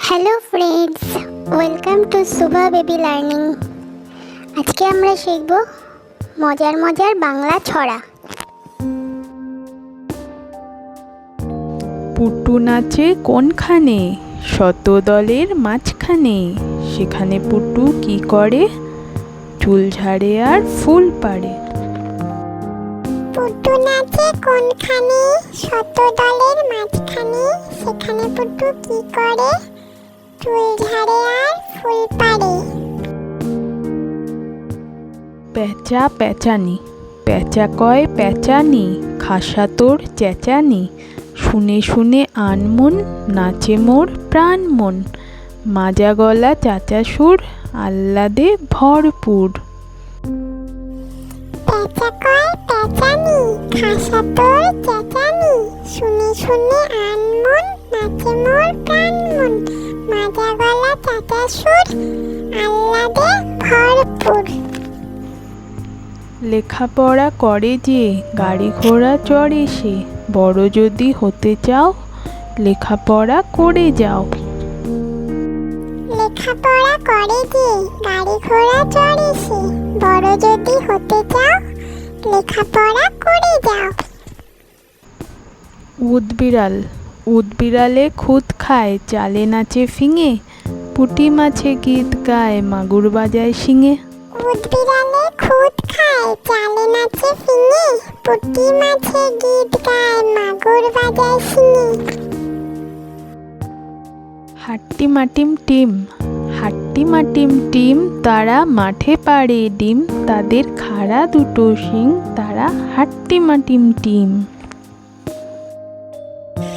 Hello friends, welcome to Shubha baby learning. আজকে আমরা শিখব মজার মজার বাংলা ছড়া। পুটু নাচে কোনখানে? শতদলের মাঝখানে। সেখানে পুটু কি করে? চুল ঝাড়ে আর ফুল পাড়ে। পুটু নাচে কোনখানে? শতদলের মাঝখানে। সেখানে পুটু কি করে? চুল ঝাড়ে আর ফুল পাড়ে। প্যাঁচা প্যাঁচানি, প্যাঁচা কয় প্যাঁচানি, খাসা তোর চেঁচানি। শুনে শুনে আনমন, নাচে মোর প্রাণ মন। মাজা গলা চাচা সুর, আহ্লাদে ভরপুর। প্যাঁচা কয় প্যাঁচানি, খাসা তোর চেঁচানি। শুনে শুনে আনমন, নাচে মোর প্রাণ মন। মাজা গলা চাচা সুর, আহ্লাদে ভরপুর। লেখাপড়া করে যে, গাড়ি ঘোড়া চড়ে সে। বড় যদি হতে চাও, লেখাপড়া করে যাও। লেখাপড়া করে যে, গাড়ি ঘোড়া চড়ে সে। বড় যদি হতে চাও, লেখাপড়া করে যাও। উদবিড়াল, উদবিড়ালে খুদ খায়, চালে নাচে ফিঙে। পুঁটি মাছে গীত গায়, মাগুর বাজায় শিঙে। উদবিড়ালে খুদ খায়, চালে নাচে ফিঙে। পুঁটি মাছে গীত গায়, মাগুর বাজায় শিঙে। হাট্টি মাটিম টিম, হাট্টি মাটিম টিম, তারা মাঠে পাড়ে ডিম। তাদের খাড়া দুটো শিং, তারা হাট্টি মাটিম টিম।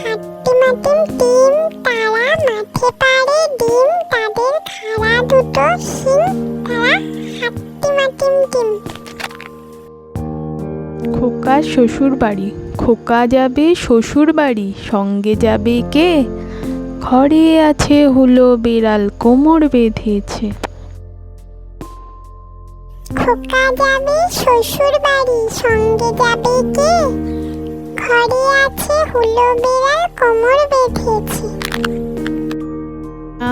হাট্টি মাটিম টিম, তারা মাঠে পাড়ে ডিম। তাদের খাড়া দুটো শিং, তারা হাট্টি মাটিম টিম। খোকা শ্বশুর বাড়ি, খোকা যাবে শ্বশুর বাড়ি। সঙ্গে যাবে কে? ঘরে আছে হুলো বেড়াল, কোমর বেঁধেছে। খোকা যাবে শ্বশুর বাড়ি, সঙ্গে যাবে কে? ঘরে আছে হুলো বেড়াল, কোমর বেঁধেছে।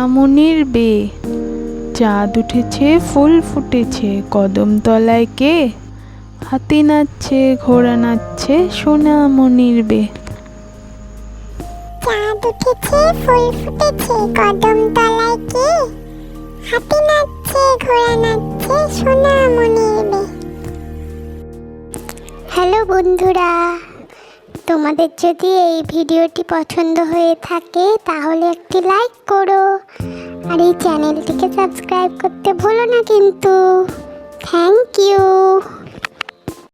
আমনির বে, চাঁদ উঠেছে ফুল ফুটেছে। কদম তলায় কে? হাতি নাচছে ঘোড়া নাচছে, সোনামনির বে। চাঁদ উঠেছে ফুল ফুটেছে, কদম তলায় কে? হাতি নাচছে ঘোড়া নাচছে, সোনামনির বে। হ্যালো বন্ধুরা, তোমাদের যদি এই ভিডিওটি পছন্দ হয়ে থাকে তাহলে একটি লাইক করো আর এই চ্যানেলটিকে সাবস্ক্রাইব করতে ভুলো না কিন্তু। থ্যাংক